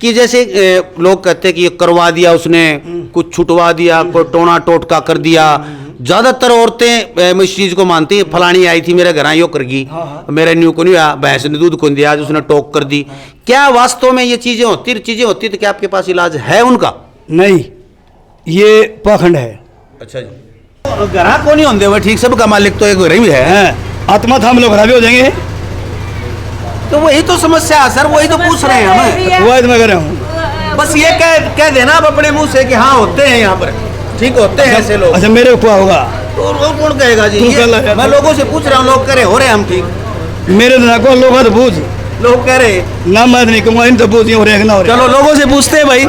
कि जैसे लोग कहते हैं कि ये करवा दिया उसने, कुछ छुटवा दिया, कोई टोना टोटका कर दिया। ज्यादातर औरतें इस चीज को मानती है, फलानी आई थी मेरे घर यो कर गई, मेरे न्यू को नहीं आया, भैंस ने दूध को दिया, आज उसने टोक कर दी। क्या वास्तव में ये चीजें होती तो क्या आपके पास इलाज है उनका? नहीं, ये पाखंड है। अच्छा जी, घरा को नहीं होंगे भाई, ठीक, सबका मालिक तो एक घर ही है। आत्मा था, हम लोग खराबी हो जाएंगे। तो वही तो समस्या है सर, वही तो पूछ रहे हैं हमें। वो मैं कर रहा हूँ, बस ये कह देना आप अपने मुंह से कि हाँ होते हैं यहाँ पर, ठीक होते हैं ऐसे लोग। अच्छा, मेरे ऊपर होगा तो वो कौन कहेगा जी? मैं लोगों से पूछ रहा हूँ, लोग कह रहे हो रहे हम ठीक। मेरे को लोग तो पूछ, लोग कह रहे ना मैं नहीं कहूँगा, इन तो पूछ हो रहे ना हो रहे। चलो लोगों से पूछते हैं भाई।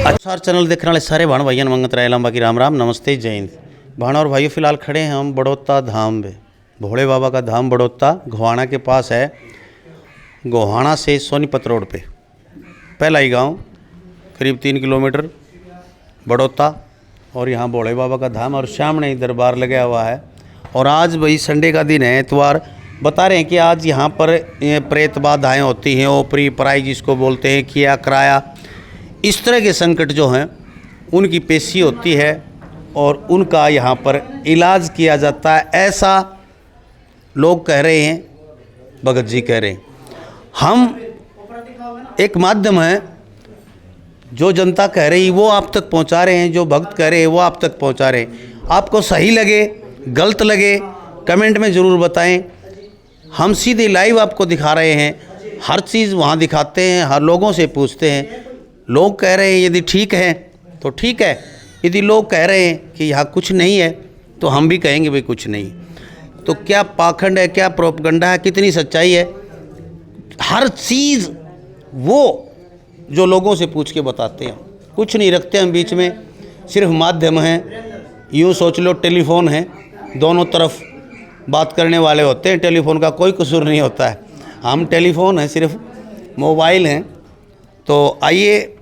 अच्छा, चैनल देखने वाले सारे भाण भाइयों मंगत राय लंबा की राम राम, नमस्ते, जय हिंद। भाण और भाइयों, फिलहाल खड़े हैं हम बड़ौता धाम में, भोले बाबा का धाम बड़ौता गोहाना के पास है। गोहाना से सोनीपत रोड पे पहला ही गांव, करीब 3 किलोमीटर बड़ौता, और यहाँ भोले बाबा का धाम और सामने ही दरबार लगा हुआ है। और आज भाई संडे का दिन है, इतवार, बता रहे हैं कि आज यहाँ पर प्रेत बाधाएँ होती हैं, ओपरी पराई जिसको बोलते हैं, किया कराया, इस तरह के संकट जो हैं उनकी पेशी होती है और उनका यहाँ पर इलाज किया जाता है, ऐसा लोग कह रहे हैं, भगत जी कह रहे हैं। हम एक माध्यम है, जो जनता कह रही वो आप तक पहुंचा रहे हैं, जो भक्त कह रहे हैं वो आप तक पहुंचा रहे हैं। आपको सही लगे गलत लगे कमेंट में ज़रूर बताएं। हम सीधे लाइव आपको दिखा रहे हैं, हर चीज़ वहाँ दिखाते हैं, हर लोगों से पूछते हैं। लोग कह रहे हैं यदि ठीक है तो ठीक है, यदि लोग कह रहे हैं कि यहाँ कुछ नहीं है तो हम भी कहेंगे भाई कुछ नहीं। तो क्या पाखंड है, क्या प्रोपगंडा है, कितनी सच्चाई है, हर चीज़ वो जो लोगों से पूछ के बताते हैं। कुछ नहीं रखते हम बीच में, सिर्फ माध्यम है। यूँ सोच लो टेलीफोन है, दोनों तरफ बात करने वाले होते हैं, टेलीफोन का कोई कसूर नहीं होता है। हम टेलीफोन है, सिर्फ मोबाइल हैं। तो आइए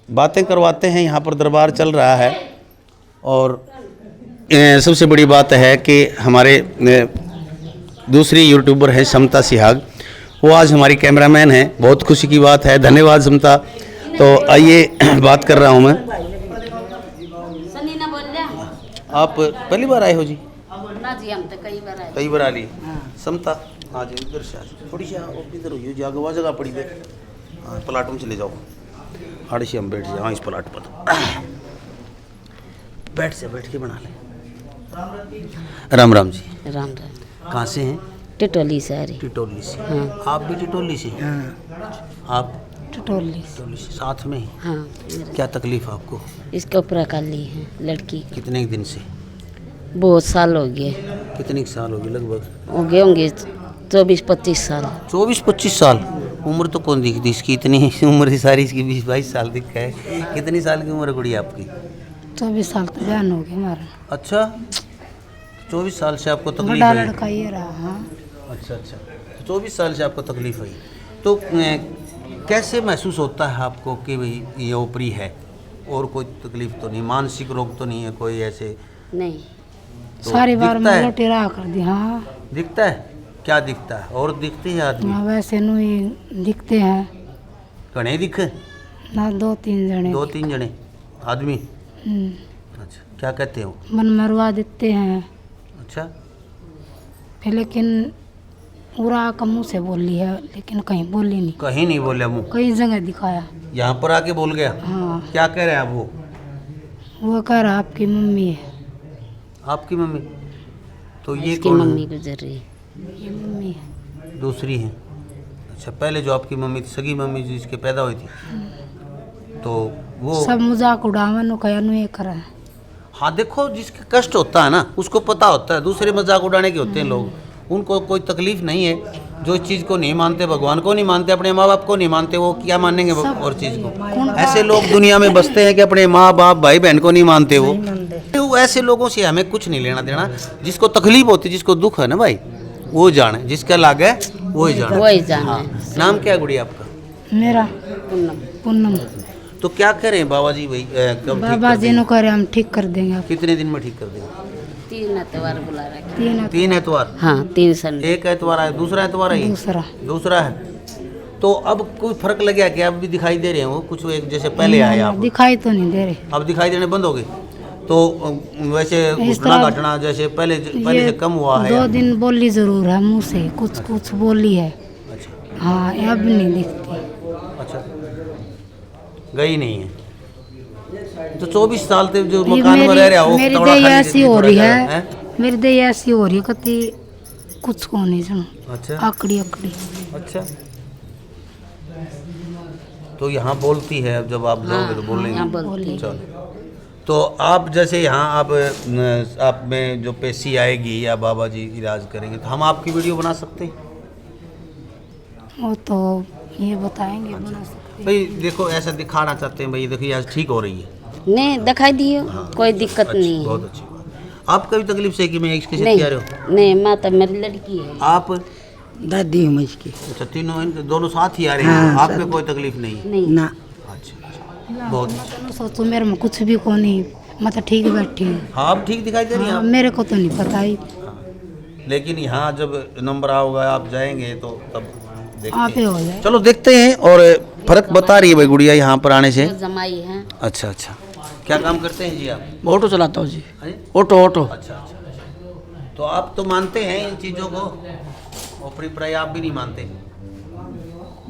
बातें करवाते हैं। यहाँ पर दरबार चल रहा है और सबसे बड़ी बात है कि हमारे दूसरी यूट्यूबर है समता सिहाग, वो आज हमारी कैमरामैन है। बहुत खुशी की बात है, धन्यवाद समता। तो आइए बात कर रहा हूँ मैं। आप पहली बार आए हो जी? ना जी, हम तो कई बार आ ली। समता हाँ जी, इधर से थोड़ी सी इधर हुई जागो, वह जगह पड़ी देख, हाँ प्लाट में चले जाओ, आड़े से हम बैठ जाओ। हाँ इस प्लाट पर बैठ के बना ले। राम राम जी। राम राम। कहाँ से हैं? टिटोली से। अरे टिटोली से। हाँ। आप भी टिटोली से? आप टिटोली से साथ में ही? हाँ। क्या तकलीफ आपको? इसके ऊपर काली है लड़की। कितने दिन से? बहुत साल हो गए। कितने साल हो गए लगभग? हो गए होंगे 24-25 साल। 24-25 साल? उम्र तो कौन दिखती इसकी, इतनी उम्र ही सारी इसकी 20-22 साल दिखा है। कितनी साल की उम्र गुड़ी आपकी? 24 साल तो बयान हो गए हमारा। अच्छा, 24 साल से आपको तकलीफ बड़ा है? लड़का ये रहा। हाँ। अच्छा, तो 24 साल से आपको तकलीफ हुई, तो कैसे महसूस होता है आपको कि भाई ये ओपरी है और कोई तकलीफ तो नहीं, मानसिक रोग तो नहीं है कोई ऐसे? नहीं, तो सारी बार दिखता है? मैं टेरा कर दी। हाँ दिखता है? क्या दिखता है? और दिखते हैं आदमी? हाँ, वैसे नहीं दिखते हैं घने दिखे ना, 2-3 जने। 2-3 जने आदमी? अच्छा, क्या कहते हो? मन मरवा देते हैं। अच्छा, फिर लेकिन पूरा का मुँह से बोली है, लेकिन कहीं बोली नहीं। कहीं नहीं बोला मुँह? कई जगह दिखाया। यहाँ पर आके बोल गया? हाँ। क्या कह रहे हैं आप? वो कह रहा आपकी मम्मी है। आपकी मम्मी? तो ये इसकी कौन मम्मी है? गुजर रही है। ये मम्मी है। दूसरी है? अच्छा, पहले जो आपकी मम्मी थी, सगी मम्मी जिसके पैदा हुई थी, तो वो सब मजाक उड़ावन कया ये करा है। हाँ देखो, जिसके कष्ट होता है ना उसको पता होता है, दूसरे मजाक उड़ाने के होते हैं लोग, उनको कोई तकलीफ नहीं है। जो इस चीज़ को नहीं मानते, भगवान को नहीं मानते, अपने माँ बाप को नहीं मानते, वो क्या मानेंगे और चीज़ को? ऐसे लोग दुनिया में बसते हैं कि अपने माँ बाप भाई बहन को नहीं मानते। वो ऐसे लोगों से हमें कुछ नहीं लेना देना। जिसको तकलीफ होती, जिसको दुख है ना भाई, वो जाने, जिसका लाग है वही जाने। हाँ। नाम क्या है गुड़िया आपका? मेरा पूनम। तो क्या करें बाबा जी भाई? बाबा जी ने कह रहे हम ठीक कर देंगे आप। कितने दिन में ठीक कर देंगे? 3 एतवार बुला रखे। 3 एतवार? हाँ, 3 संडे। एक एतवार है, दूसरा एतवार है? दूसरा है। तो अब कोई फर्क लग गया क्या? अब भी दिखाई दे रहे हैं वो कुछ एक जैसे पहले आए आप? दिखाई तो नहीं दे रहे। अब दिखाई देने बंद हो गए? तो वैसे घुटना घटना जैसे पहले से कम हुआ है? 2 दिन बोली जरूर है मुंह से, कुछ कुछ बोली है। अच्छा हाँ अब नहीं दिखती। अच्छा, गई नहीं है तो 24 साल तक जो ये मकान में रह रहा हो मेरी थोड़ा देह खाली ऐसी हो थोड़ा रही जगह, है, मेरी देह ऐसी हो रही है कति कुछ को नहीं सुनो। अच्छा आकड़ी आकड़ी। अच्छा, तो यहाँ बोलती है, अब जब आप जाओगे तो बोलेंगे। चलो, तो आप जैसे यहाँ आप में जो पेशी आएगी या बाबा जी इलाज करेंगे तो हम आपकी वीडियो बना सकते हैं? वो तो ये बताएंगे बना सकते। भाई देखो ऐसा दिखाना चाहते हैं भाई, देखिए आज ठीक हो रही है। नहीं दिखाई दियो, कोई दिक्कत नहीं है। बहुत अच्छी बात। आपका भी तकलीफ से कि मैं इसके साथ नहीं कह रहे हो? नहीं, माता मेरी लड़की है। आप दादी हूँ मैं इसकी। अच्छा, तीनों दोनों साथ ही आ रहे हैं? आप में कोई तकलीफ नहीं है? नहीं ना अच्छा, बहुत अच्छा। मैं सोचो मेरे में कुछ भी को नहीं, मैं तो ठीक बैठी हूँ। हाँ, आप ठीक दिखाई दे रही हैं हाँ, आप। मेरे को तो नहीं पता ही। लेकिन यहाँ जब नंबर आओगा आप जाएंगे तो तब देखते आप ही हैं। हो जाए। चलो देखते हैं। और फर्क बता रही है भाई गुड़िया यहाँ पर आने से? जमाई है। अच्छा अच्छा, क्या काम करते हैं जी आप? ऑटो चलाता हूँ जी। अरे, ऑटो ऑटो। अच्छा अच्छा, तो आप तो मानते हैं इन चीज़ों को, ऊपरी प्राय आप भी नहीं मानते?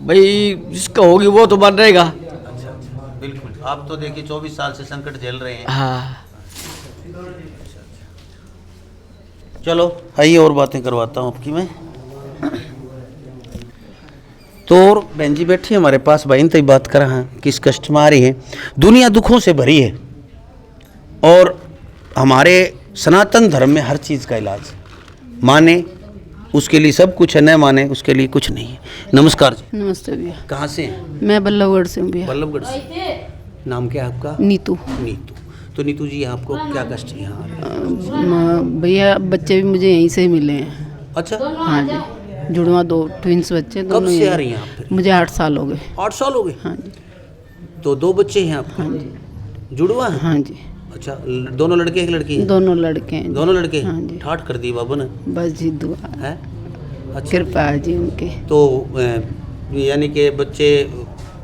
भाई जिसका होगी वो तो बन रहेगा। अच्छा अच्छा, बिल्कुल। आप तो देखिए 24 साल से संकट झेल रहे हैं। हाँ चलो आइए और बातें करवाता हूँ आपकी मैं। तो और बहन जी बैठी है हमारे पास, भाई इनसे बात कर रहा है किस कष्ट में आ रही है। दुनिया दुखों से भरी है और हमारे सनातन धर्म में हर चीज़ का इलाज, माने उसके लिए सब कुछ है, न माने उसके लिए कुछ नहीं है। नमस्कार जी। नमस्ते भैया, कहाँ से हैं? मैं बल्लभगढ़ से हूँ भैया। बल्लभगढ़ से। नाम क्या है आपका? नीतू। नीतू। तो नीतू जी आपको क्या कष्ट है यहाँ? भैया बच्चे भी मुझे यहीं से ही मिले हैं। अच्छा, हाँ जी, जुड़वा 2 ट्विंस बच्चे कब दोनों से यहीं। आ रही हैं आप फिर? मुझे 8 साल हो गए। 8 साल हो गए? हाँ जी। तो 2 बच्चे हैं आपके? हाँ जी। जुड़वा है? हाँ जी, अच्छा, दोनों लड़के एक लड़की है? दोनों लड़के हैं। दोनों लड़के? हाँ जी। ठाट कर दी बाबा ने बस जी दुआ है। अच्छा, कृपा है जी उनके। तो यानी कि बच्चे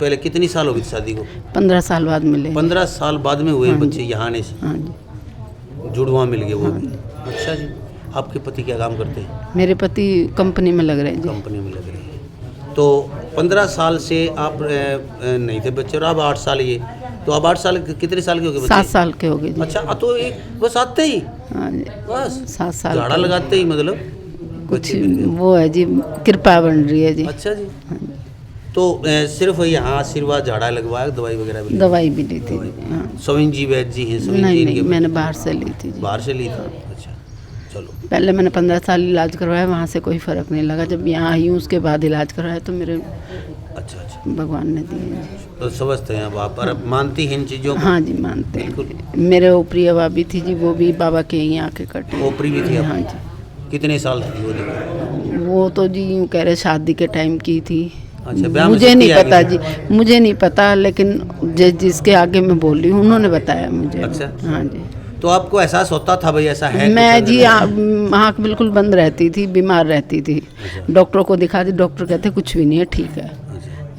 पहले कितनी साल हो गई शादी को? 15 साल बाद मिले। 15 साल बाद में हुए बच्चे यहाँ आने से? हाँ जी। जुड़वा मिल गए वो भी। अच्छा जी, आपके पति क्या काम करते हैं? मेरे पति कंपनी में लग रहे हैं जी। कंपनी में लग रहे हैं। तो 15 साल से आप नहीं थे बच्चे और अब 8 साल ये, तो अब 8 साल कितने साल के हो गए बच्चे? 7 साल के हो गए जी। अच्छा, तो एक बस आते ही हाँ जी, बस 7 साल झाड़ा के। लगाते ही मतलब कुछ बच्चे मिल गए। वो है जी, कृपा बन रही है जी। अच्छा जी, तो सिर्फ यहाँ आशीर्वाद झाड़ा लगवाया, दवाई वगैरह भी ली? दवाई भी ली थी। हाँ। सविन जी वैद्य जी हैं? सविन जी नहीं इनके नहीं, मैंने बाहर से ली थी जी। बाहर से ली थी? अच्छा, चलो। पहले मैंने 15 साल इलाज करवाया, वहाँ से कोई फ़र्क नहीं लगा। जब यहाँ आई हूँ उसके बाद इलाज करवाया तो मेरे अच्छा अच्छा, भगवान ने दिए जी। तो समझते हैं अब आप, और अब मानती हैं इन चीज़ों को? हाँ जी, मानते बिल्कुल। हैं। मेरे ऊपरी भाभी थी जी, वो भी बाबा के यहीं आके कटे। ओपरी भी थी आप? हाँ जी। कितने साल थी वो देखो? वो तो जी यूँ कह रहे शादी के टाइम की थी। अच्छा, ब्याह में मुझे छुट्टी नहीं आ पता गई? जी, मुझे नहीं पता, लेकिन जिसके आगे मैं बोल रही हूँ उन्होंने बताया मुझे। अच्छा। हाँ जी। तो आपको एहसास होता था भाई ऐसा है? मैं कुछ जी अंदर? आँख बिल्कुल बंद रहती थी, बीमार रहती थी। डॉक्टर को दिखा दी, डॉक्टर कहते कुछ भी नहीं है, ठीक है।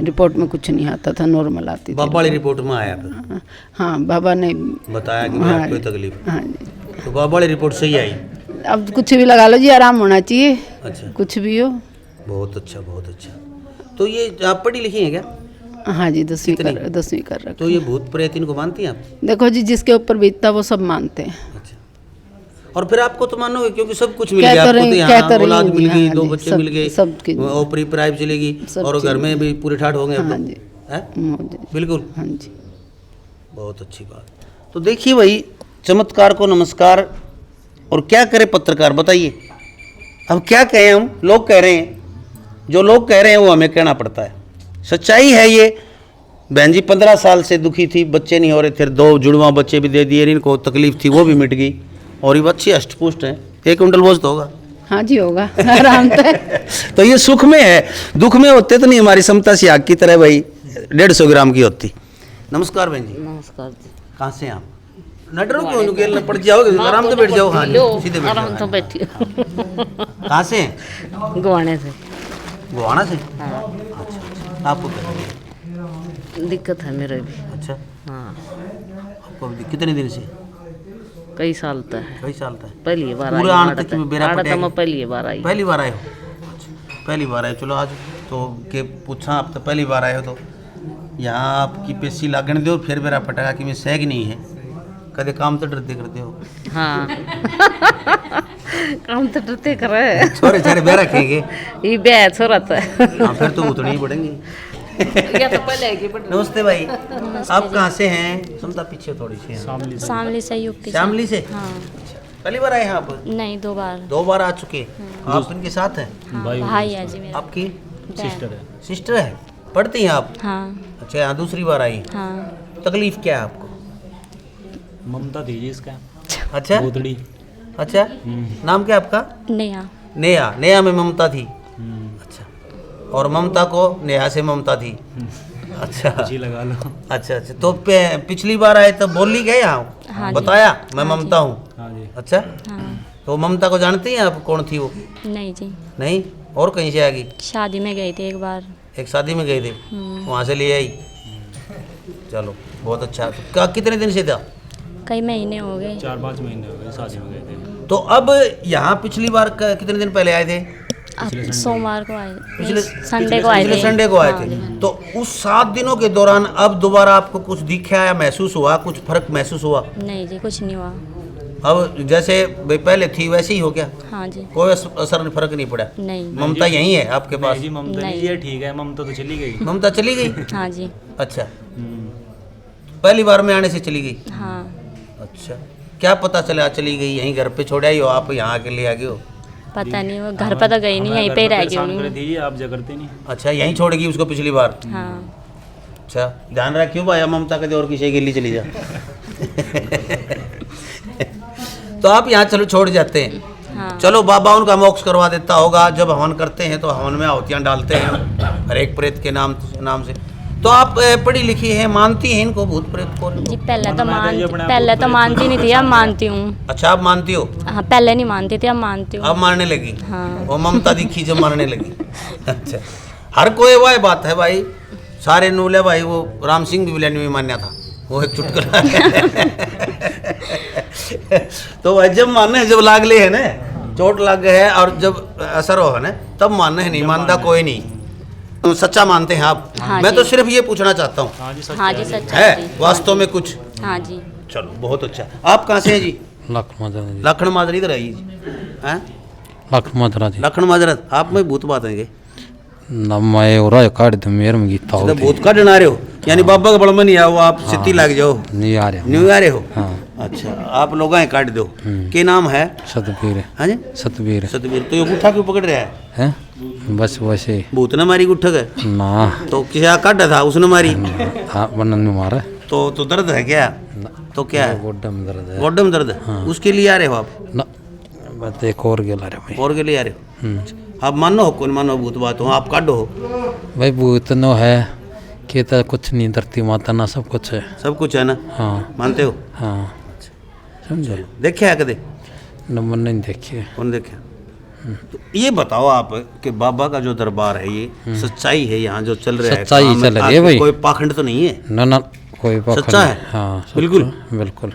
रिपोर्ट में कुछ नहीं आता था, नॉर्मल आती थी। बाबा वाली रिपोर्ट में आया फिर हाँ, बाबा ने बताया कि हाँ, आपको तकलीफ? हाँ जी। तो बाबा वाली रिपोर्ट सही आई? अब कुछ भी लगा लो जी, आराम होना चाहिए, अच्छा, कुछ भी हो। बहुत अच्छा बहुत अच्छा। तो ये आप पढ़ी लिखी हैं क्या? हाँ जी, 10वीं कितनी? कर 10वीं कर रखी। तो ये भूत प्रेत इनको मानती हैं आप? देखो जी, जिसके ऊपर बीतता वो सब मानते हैं। अच्छा, और फिर आपको तो मानोगे क्योंकि सब कुछ मिल कह गया तो आपको, तो रही- यहाँ कह तो रही औलाद हूँ मिल जी, गई, हाँ 2 जी, बच्चे सब- मिल गए, सबकी- ओपरी प्राइव चलेगी सब और घर चीज़। में भी पूरे ठाठ होंगे अब हाँ तो। जी। हैं? मुझे- बिल्कुल, हाँ जी। बहुत अच्छी बात। तो देखिए भाई, चमत्कार को नमस्कार। और क्या करे पत्रकार, बताइए अब क्या कहें हम? लोग कह रहे हैं, जो लोग कह रहे हैं वो हमें कहना पड़ता है। सच्चाई है ये। बहन जी 15 साल से दुखी थी, बच्चे नहीं हो रहे, फिर 2 जुड़वा बच्चे भी दे दिए, इनको तकलीफ थी वो भी मिट गई, और ये अच्छी अष्टपुष्ट है। 1 कुंटल बोझ तो होगा? हाँ जी, होगा आराम से। तो ये सुख में है, दुख में होते तो नहीं। हमारी क्षमता सी आग की तरह भाई 150 ग्राम की होती। नमस्कार बहन जी। नमस्कार जी। कहाँ से आप? न डरो क्यों, नुकेल पड़ जाओगे, आराम से बैठ जाओ। हाँ जी, सीधे बैठ आराम से जाओ। बैठी कहाँ से? गवाने से। गोवाना से? हाँ। अच्छा अच्छा। आपको क्या है? दिक्कत है मेरे भी। अच्छा, हाँ, आपको अभी कितने दिन से? कई साल तक है। कई साल तक? पहली बार आई। पूरा आंट की बेरा पटिया मैं पहली बार आई। पहली बार आए हो? अच्छा, पहली बार आए। चलो आज तो के पूछा, आप तो पहली बार आए हो तो यहाँ आपकी पेशी लागण दो, फिर बेरा पटाखा कि मैं सह नहीं है, कदे काम तो डरते करते हो। हाँ काम तो डरते कर रहे हैं। छोरे छारे बह रखेंगे, ये ब्याह छोरा था। हाँ फिर तो उतने ही पड़ेंगे। या तो पहले आएगी बट नमस्ते भाई, आप कहाँ से हैं? समता पीछे थोड़ी सी हैं। शामली से यूपी से। शामली से? हाँ। पहली बार आए हैं आप? नहीं, 2 बार। 2 बार आ चुके। आप इनके साथ हैं? हाँ, भाई है जी मेरा। आपकी सिस्टर है। सिस्टर है? पढ़ती हैं आप? हाँ अच्छा, यहाँ दूसरी बार आई। हाँ। तकलीफ क्या है आपको? ममता दीजिए इसका। अच्छा, भूतड़ी। अच्छा, नाम क्या आपका? नेहा। नेहा। नेहा में ममता थी। अच्छा, और ममता को नेहा से ममता थी। अच्छा जी लगा लो। अच्छा अच्छा, तो पिछली बार आए तो बोल ही गए यहाँ? हाँ जी। बताया मैं ममता हूँ? हाँ जी। अच्छा, हाँ। तो ममता को जानती हैं आप? कौन थी वो? नहीं जी, नहीं? और कहीं से आ गई? शादी में गई थी एक बार। एक शादी में गए थे, वहाँ से ले आई। चलो बहुत अच्छा। तो कितने दिन से था? कई महीने हो गए। 4-5 महीने हो गए शादी में गए थे। तो अब यहाँ पिछली बार कितने दिन पहले आए थे? अब सोमवार को आए, पिछले संडे को आए थे। संडे को आए हाँ थे। जी। तो उस 7 दिनों के दौरान अब दोबारा आपको कुछ दिखा या महसूस हुआ? कुछ फर्क महसूस हुआ? नहीं जी, कुछ नहीं हुआ। अब जैसे पहले थी वैसे ही हो गया? हाँ जी। कोई असर फर्क नहीं पड़ा? नहीं। ममता यही है आपके पास? जी ममता नहीं। नहीं, ये ठीक है, ममता तो चली गई। ममता चली गई? हाँ जी। अच्छा, पहली बार में आने से चली गई? हाँ। अच्छा, क्या पता चला चली गई? यहीं घर पे छोड़ आई हो आप, यहाँ के ले आ गए हो? पता नहीं, वो घर पर तो गई नहीं, यहीं पे ही रह गई। दीजिए आप जगह करते नहीं। अच्छा, यहीं छोड़ गई उसको पिछली बार? हाँ। अच्छा, ध्यान रख क्यों भाई, ममता कदे और किसी गिल्ली चली जा। तो आप यहाँ चलो छोड़ जाते हैं। हाँ। चलो बाबा उनका मोक्ष करवा देता होगा। जब हवन करते हैं तो हवन में आहुतियाँ डालते हैं हर एक प्रेत के नाम से। तो आप पढ़ी लिखी है, मानती हैं इनको भूत प्रेत को? जी पहले तो मानती नहीं थी, अब मानती हूँ। अच्छा, आप मानती हो? हाँ, पहले नहीं मानती थी, अब मानती हूँ। अब मानने लगी? हाँ। वो ममता दिखी जब मानने लगी। अच्छा, हर कोई वह बात है भाई, सारे नूले भाई। वो राम सिंह भी विलेन में मान्या था, वो एक चुटकुला है। तो भाई जब मानना है, जब लागले है ना, चोट लग गए है और जब असर हो ना, तब मानना है। नहीं मानता कोई नहीं। तो सच्चा मानते हैं आप? हाँ मैं जी। तो सिर्फ ये पूछना चाहता हूँ। हाँ जी सच हाँ जी, सच्चा है जी। वास्तव में कुछ? हाँ जी। चलो बहुत अच्छा। आप कहाँ से हैं जी? लखन माजरा इधर आइए जी। हैं? लखन माजरा। आप में भूत बात है नहीं भूत का डना रहे हो? यानी बाबा का बड़मा नहीं आया वो, आप सिद्धि लग जाओ। आ रहे न्यू आ रहे हो? अच्छा, आप लोग आए काट दो। के नाम है? सतबीर हाँ जी, सतबीर सतबीर। तो ये गुट्ठा क्यों पकड़ रहा है? हैं बस वैसे भूत ने मारी गुट्ठा है? ना तो किसी काटा था उसने मारी? हाँ बनन में मारा तो दर्द है क्या? तो क्या है? गोड्डा में दर्द है। गोड्डा में दर्द है? उसके लिए आ रहे हो आप? ना बस एक और गेला रे भाई। और के लिए आ रहे हो? आप मानो हो कौन मानो भूत बात हो, आप काटो हो भाई भूत नो है कि तो कुछ नहीं, धरती माता ना सब कुछ है। सब कुछ है ना? हाँ मानते हो? हाँ समझे। देखा है कदे? नंबर नहीं देखिए। कौन देखा? तो ये बताओ आप कि बाबा का जो दरबार है ये सच्चाई है, यहाँ जो चल रहा है सच्चाई काम चल रही है आपके भाई। कोई पाखंड तो नहीं है? ना कोई सच्चा है? हाँ बिल्कुल बिल्कुल।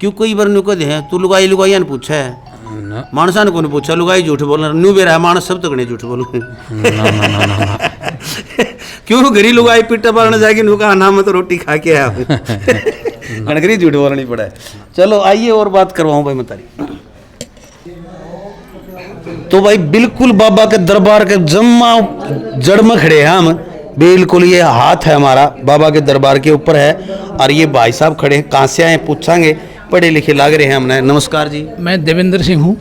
क्यों कोई बार न्यू कदे है तू लुगाई ने पूछा है? मानसा ने कौन पूछा? लुगाई झूठ बोल न्यू बेरा है, मानस सब तक नहीं झूठ बोल। क्यों गरी लुगाई पिट्टा पालने जाएगी नु कहा ना मैं तो रोटी खा के आया गणगरी झूठ बोलनी पड़ा है। चलो आइए और बात करवाऊं भाई मतारी। तो भाई बिल्कुल बाबा के दरबार के जम्मा जड़ में खड़े हैं हम। बिल्कुल ये हाथ है हमारा बाबा के दरबार के ऊपर है और ये भाई साहब खड़े हैं। कहाँ से आए पूछांगे, पढ़े लिखे लग रहे हैं हमने। नमस्कार जी। मैं देवेंद्र सिंह हूँ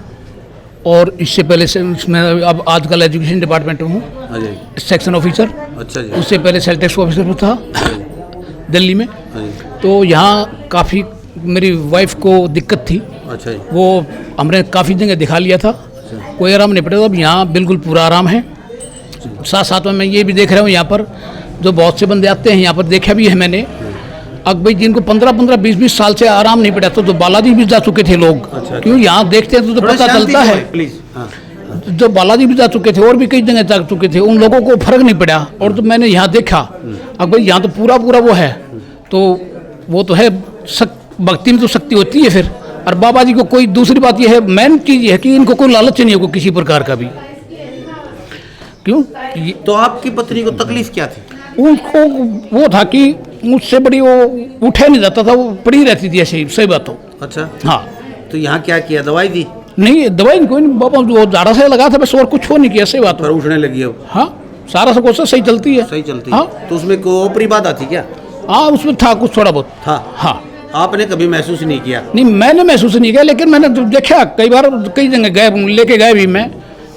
और इससे पहले से मैं अब आजकल एजुकेशन डिपार्टमेंट में हूँ, सेक्शन ऑफिसर। अच्छा जी। उससे पहले सेल टैक्स ऑफिसर में था दिल्ली में। तो यहाँ काफ़ी मेरी वाइफ को दिक्कत थी। अच्छा जी। वो हमने काफ़ी जगह दिखा लिया था, कोई आराम नहीं पड़ा। अब यहाँ बिल्कुल पूरा आराम है। साथ साथ में मैं ये भी देख रहा हूँ यहाँ पर जो बहुत से बंदे आते हैं, यहाँ पर देखा भी है मैंने। अब भाई जिनको 15-15, 20-20 साल से आराम नहीं पड़ा तो बालाजी भी जा चुके थे लोग। क्यों यहाँ देखते हैं तो पता चलता है। प्लीज। जो बालाजी भी जा चुके थे और भी कई जगह जा चुके थे, उन लोगों को फर्क नहीं पड़ा। और तो मैंने यहाँ देखा, अब भाई यहाँ तो पूरा वो है, तो वो तो है भक्ति में तो शक्ति होती है फिर। और बाबा जी को कोई दूसरी बात ये है, मेन चीज़ ये है कि इनको कोई लालच नहीं है किसी प्रकार का भी। क्यों? तो आपकी पत्नी को तकलीफ क्या थी? उनको वो था कि मुझसे बड़ी वो उठे नहीं जाता था, वो पड़ी रहती थी ऐसे ही। सही बात हो। अच्छा, हाँ। तो यहाँ क्या किया, दवाई दी? नहीं, दवाई कोई नहीं बाबा, वो झाड़ा से लगा था बस, और कुछ हो नहीं किया। सही बात पर उठने लगी अब? हाँ, सारा सब कुछ सही चलती है। सही चलती हाँ। है। तो उसमें कोई ऊपरी बात आती क्या? हाँ, उसमें था कुछ थोड़ा बहुत था। हाँ। आपने कभी महसूस नहीं किया? नहीं, मैंने महसूस नहीं किया, लेकिन मैंने देखा कई बार, कई जगह गए, लेके गए भी मैं,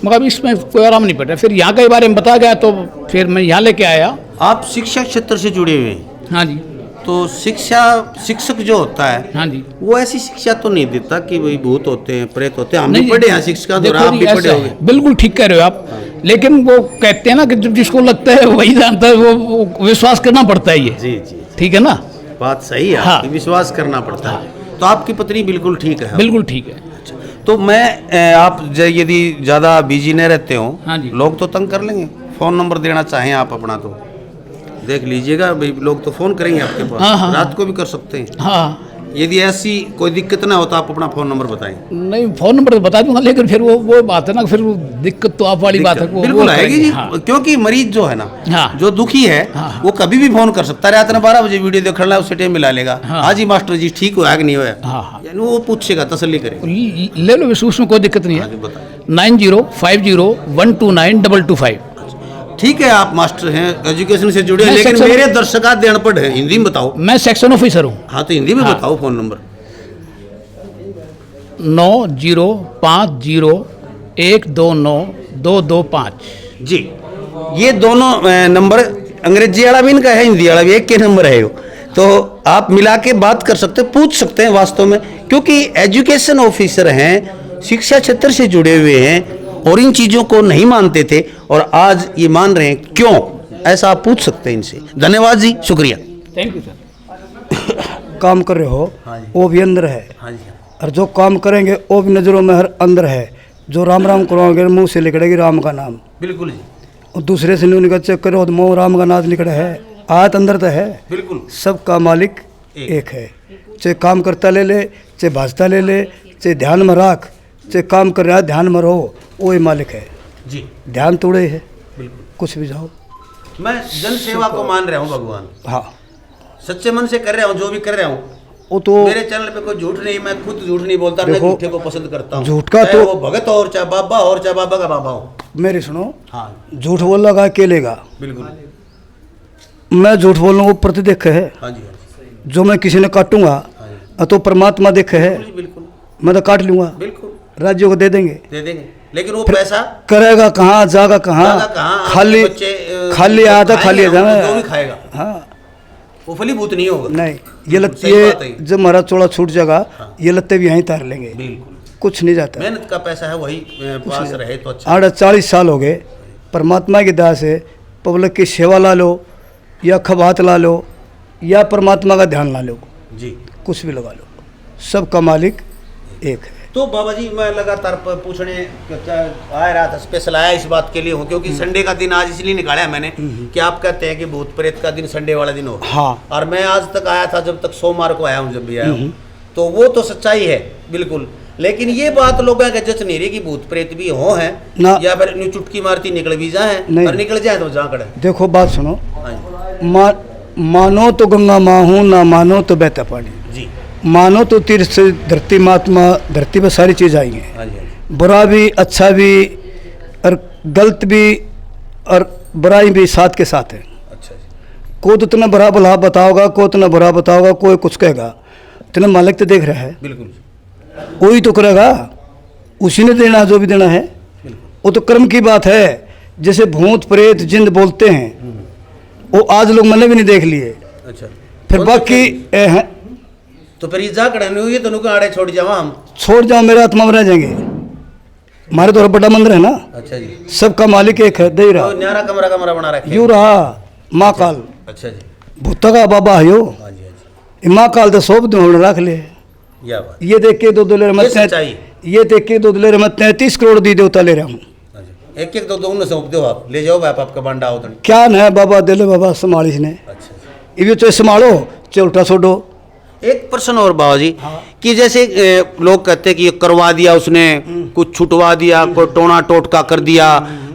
मगर इसमें कोई आराम नहीं पड़ा। फिर यहाँ के बारे में बताया गया तो फिर मैं यहाँ लेके आया। आप शिक्षा क्षेत्र से जुड़े हुए हैं? हाँ जी। तो शिक्षक जो होता है, हाँ जी, वो ऐसी शिक्षा तो नहीं देता कि भाई भूत होते हैं, प्रेत होते हैं। हम नहीं, भी पढ़े हैं शिक्षा, देखो आप जी, भी पढ़े ऐसा होंगे। है, बिल्कुल ठीक कह रहे हो आप। लेकिन वो कहते हैं ना कि जब जिसको लगता है वही जानता है, वो विश्वास करना पड़ता है ये। जी जी, ठीक है ना, बात सही है। हाँ। आपकी विश्वास करना पड़ता है। तो आपकी पत्नी बिल्कुल ठीक है? बिल्कुल ठीक है। तो मैं आप यदि ज़्यादा बिजी नहीं रहते हो, हाँ जी। लोग तो तंग कर लेंगे, फ़ोन नंबर देना चाहें आप अपना तो देख लीजिएगा भाई, लोग तो फ़ोन करेंगे आपके पास। हाँ, हाँ, रात को भी कर सकते हैं। हाँ। यदि ऐसी कोई दिक्कत ना हो तो आप अपना फ़ोन नंबर बताएं। नहीं, फ़ोन नंबर तो बता दूंगा, लेकिन फिर वो बात है ना, फिर वो दिक्कत तो आप वाली बात है। बिल्कुल आएगी जी। हाँ। क्योंकि मरीज जो है ना, हाँ। जो दुखी है, हाँ। वो कभी भी फोन कर सकता है। रात में 12 बजे वीडियो देख रहा है, उसे टाइम मिला लेगा। हाँ। आज ही मास्टर जी ठीक हुआ कि नहीं हुआ, हाँ। यानी वो पूछेगा, तसल्ली करेगा। ले लो, उसमें कोई दिक्कत नहीं है। 9050129225। ठीक है, आप मास्टर हैं, एजुकेशन से जुड़े हैं, मैं लेकिन सेक्शन- मेरे दर्शक अनपढ़ हैं, हिंदी में बताओ। मैं सेक्शन ऑफिसर हूँ। हाँ, तो हिंदी में हाँ। बताओ फोन नंबर। 9050129225। जी, ये दोनों नंबर अंग्रेजी वाला भी इनका है, हिंदी वाला भी, एक के नंबर है वो। तो आप मिला के बात कर सकते हैं, पूछ सकते हैं वास्तव में, क्योंकि एजुकेशन ऑफिसर हैं, शिक्षा क्षेत्र से जुड़े हुए हैं और इन चीज़ों को नहीं मानते थे और आज ये मान रहे हैं। क्यों ऐसा आप पूछ सकते हैं इनसे। धन्यवाद जी, शुक्रिया। Thank you sir. काम कर रहे हो वो भी अंदर है, हाँ जी, और जो काम करेंगे वो भी नज़रों में हर अंदर है। जो राम राम करोगे मुंह से निकलेगी राम का नाम, बिल्कुल जी, और दूसरे से नहीं निकल चेक करो तो मुँह राम का नाम निकले है। आयत अंदर तो है। बिल्कुल। सबका मालिक एक है। चाहे काम करता ले ले, चाहे भाजता ले ले, चाहे ध्यान में रख, चाहे काम कर रहा है ध्यान में रहो, वो ही मालिक है जी। ध्यान तोड़े है बिल्कुल। कुछ भी जाओ। मैं जन सेवा को मान रहा हूँ भगवान, हाँ, सच्चे मन से कर रहा हूँ जो भी कर रहा हूँ। वो तो मेरे चैनल पे कोई झूठ नहीं, मैं खुद झूठ नहीं बोलता, मैं देखो, झूठे को पसंद करता हूँ। झूठ का चाहे तो- वो भगत हो और चाहे बाबा हो और चाहे बाबा का बाबा हो। मेरी सुनो, हाँ झूठ बोलेगा अकेलेगा। बिल्कुल। मैं झूठ बोलूँ वो प्रति देख है। हाँ जी, हाँ जी, जो मैं किसी ने काटूंगा तो परमात्मा देख है, बिल्कुल, बिल्कुल मैं तो काट लूंगा, बिल्कुल राज्यों को दे देंगे। दे देंगे, लेकिन वो पैसा करेगा कहाँ, जागा जागा कहाँ, कहाँ? खाली आपके बच्चे, खाली आया था, खाली खाएंगे, जाना। जो भी खाएगा हाँ, वो फलीभूत नहीं होगा। नहीं, ये लत्ते, सही बात है। ये जब महाराज चौड़ा छूट जाएगा, ये लत्ते भी यहीं तार लेंगे, बिल्कुल। कुछ नहीं जाता। मेहनत का पैसा है, वही पास रहे तो अच्छा। 40 साल हो गए, परमात्मा की दया से पब्लिक की सेवा ला लो, या खबात ला लो, या परमात्मा का ध्यान ला लो, जी, कुछ भी लगा लो, सबका मालिक एक है। तो बाबा जी मैं लगातार पूछने आ रहा था, स्पेशल आया इस बात के लिए हूँ क्योंकि संडे का दिन आज इसलिए निकाला है मैंने कि आप कहते हैं कि भूत प्रेत का दिन संडे वाला दिन हो। हाँ। और मैं आज तक आया था, जब तक सोमवार को आया हूँ, जब भी आया हूँ, तो वो तो सच्चाई है बिल्कुल। लेकिन ये बात लोगों का जच नहीं रही कि भूत प्रेत भी हो हैं ना, या फिर न्यू चुटकी मारती निकल भी जाए नहीं। और निकल जाए तो जहाँ कड़े। देखो बात सुनो, हाँ मानो तो गंगा माँ हूँ, ना मानो तो बहता पानी, जी, मानो तो तीर्थ से धरती महात्मा, धरती पर सारी चीज़ आई हैं, हाँ जी, हाँ जी, बुरा भी अच्छा भी और गलत भी और बुराई भी साथ के साथ है। अच्छा जी, कोई तो इतना बुरा भला बताओगा, कोई इतना बुरा बताओगा, कोई कुछ कहेगा, इतना मालिक तो देख रहा है, बिल्कुल वही तो करेगा, उसी ने देना जो भी देना है। वो तो कर्म की बात है। जैसे भूत प्रेत जिंद बोलते हैं, वो आज लोग मैंने भी नहीं देख लिए, अच्छा। फिर बाकी हैं, तो फिर ये जा कड़े नहीं हुई तो नुका आड़े छोड़ जावा हम। छोड़ जाओ, मेरे आत्मा में रह जाएंगे। हमारे तो बड़ा मंदिर है ना, अच्छा जी, सबका मालिक एक है, दे तो रहा न्यारा कमरा कमरा बना रखे। यू रहा माँ काल, अच्छा जी, भूता का बाबा है यो, हाँ जी, हाँ जी, माँ काल तो सोप दो रख ले। यह बात ये देख के दो ले ये मत सच्चाई। ये तो एक दो ले रहा, मैं 33 करोड़ दी देवता ले रहा हूँ। एक एक दो दो उन्हें सौंप दो, आप ले जाओ बाप आपका बंडा हो तो। क्या न है बाबा, दिले बाबा संभालिस ने। अच्छा, ये तो संभालो, चलटा छोड़ो। एक प्रश्न और बाबा जी, कि जैसे लोग कहते हैं कि ये करवा दिया उसने, कुछ छुटवा दिया, कोई टोना टोटका कर दिया।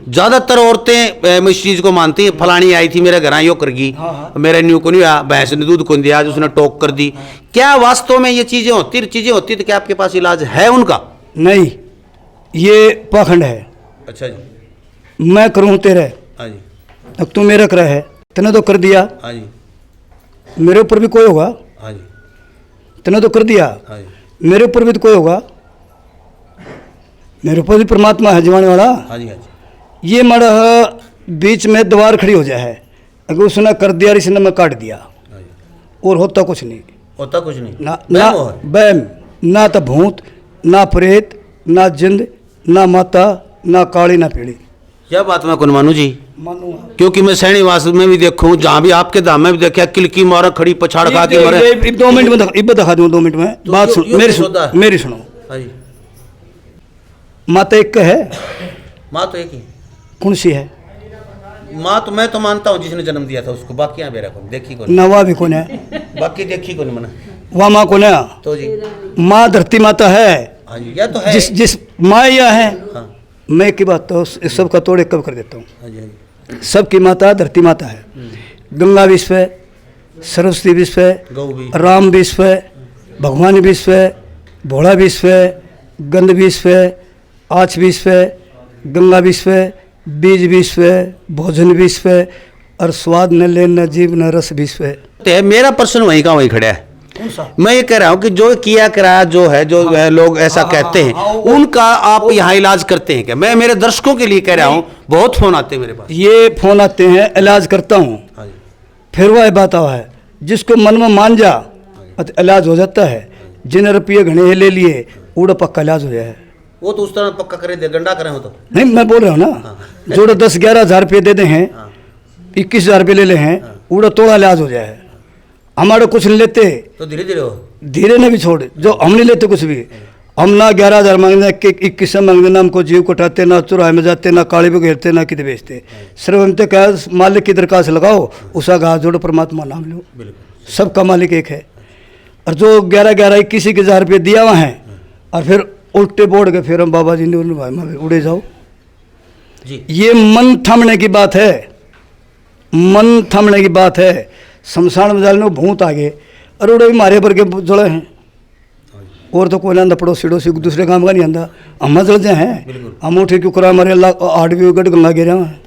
ज्यादातर औरतें मैं इस चीज को मानती हैं, फलानी आई थी मेरे घर यो कर गई, मेरे न्यू को नहीं आया, भैंस ने दूध को दिया, आज उसने टोक कर दी। क्या वास्तव में ये चीजें होती तो क्या आपके पास इलाज है उनका? नहीं, ये पाखंड है। अच्छा जी। मैं करूँ तेरे, हाँ जी। अब तू मेरा करा है, तूने तो कर दिया। हाँ जी। मेरे ऊपर भी कोई होगा। हाँ जी। तूने तो कर दिया। हाँ जी। मेरे ऊपर भी तो कोई होगा। मेरे ऊपर भी परमात्मा है जमाने वाला। हाँ जी। हाँ जी। ये मरा बीच में दीवार खड़ी हो जाए है, अगर उसने कर दिया, इसने मैं काट दिया, और होता कुछ नहीं। होता कुछ नहीं। ना ना बैम, ना तो भूत, ना प्रेत, ना जिंद, ना माता, ना काली, ना पीड़ी। क्या बात मैं कौन मानू जी? मानूंगा, क्योंकि मैं सैनीवास में भी देखूं, जहाँ भी आपके धाम में भी देखा, किलकी मारा खड़ी पछाड़ खा के मरे। 2 मिनट में दिखा दूँ, 2 मिनट में बात सुन, मेरी सुनो। हाँ जी। माता एक है, माँ तो एक ही। कौन सी है? माँ तो मैं तो मानता हूँ जिसने जन्म दिया था उसको, बाकी यहाँ मेरा कौन देखी कौन, नवा भी कौन है? बाकी देखी कौन मैंने वह माँ कौन है? तो जी। माँ धरती माता है। हाँ जी, यह तो है। जिस माँ यह है। हाँ। मैं की बात तो इस सब का तोड़ एक कब कर देता हूँ। हाँ जी। हाँ जी। सबकी माता धरती माता है। गंगा विश्व है, सरस्वती विश्व है, गौ भी, राम विश्व है, भगवान विश्व है, भोला विश्व है, गंध विश्व है, आँच विश्व है, गंगा विश्व है, बीज विश्व है, भोजन विश्व है, और स्वाद न ले न जीव न रस विश्व है। मेरा प्रश्न वहीं का वहीं खड़ा है। मैं ये कह रहा हूँ कि जो किया कराया जो है, जो है लोग ऐसा कहते हैं, उनका आप यहाँ इलाज करते हैं क्या? मैं मेरे दर्शकों के लिए कह रहा हूँ, बहुत फोन आते हैं मेरे पास। ये फोन आते हैं, इलाज करता हूँ। हाँ जी। फिर वह बात आवा है, जिसको मन में मान जा तो इलाज हो जाता है। जिन रुपये घने ले लिए, उड़ा पक्का इलाज हो जाए। वो तो उस तरह पक्का करे दे, गंडा करें हो तो नहीं, मैं बोल रहा हूँ ना, जोड़ो 10-11 हज़ार रुपये दे दे हैं, 21,000 रुपये ले ले हैं, उड़ा तोड़ा इलाज हो जाए। हमारे कुछ नहीं लेते तो धीरे धीरे हो, धीरे ने भी छोड़, जो हम नहीं लेते कुछ भी। हम ना 11,000 मांगते, 21 मांगते, ना हमको जीव कटाते, ना चुराहे में जाते, ना काले पे घेरते, ना कितने बेचते। सिर्फ हम तो क्या, मालिक की दरखास्त लगाओ, उसका घास जोड़ो, परमात्मा नाम लो, सबका मालिक एक है। और जो 11-11, 21,000 रुपये दिया हुआ है, और फिर उल्टे बोर्ड के फिर हम बाबा जी ने भाई उड़े जाओ जी। ये मन थमने की बात है, मन थमने की बात है। शमशान में जाने भूत आ गए, और उड़े भी मारे पर के जुड़े हैं, और तो कोई ना आंदा, पड़ोसी दूसरे काम का नहीं आंदा। हम जल जाए हैं, हम उठे क्यों करा, हमारे 8 गढ़ गंगा गिरे हैं।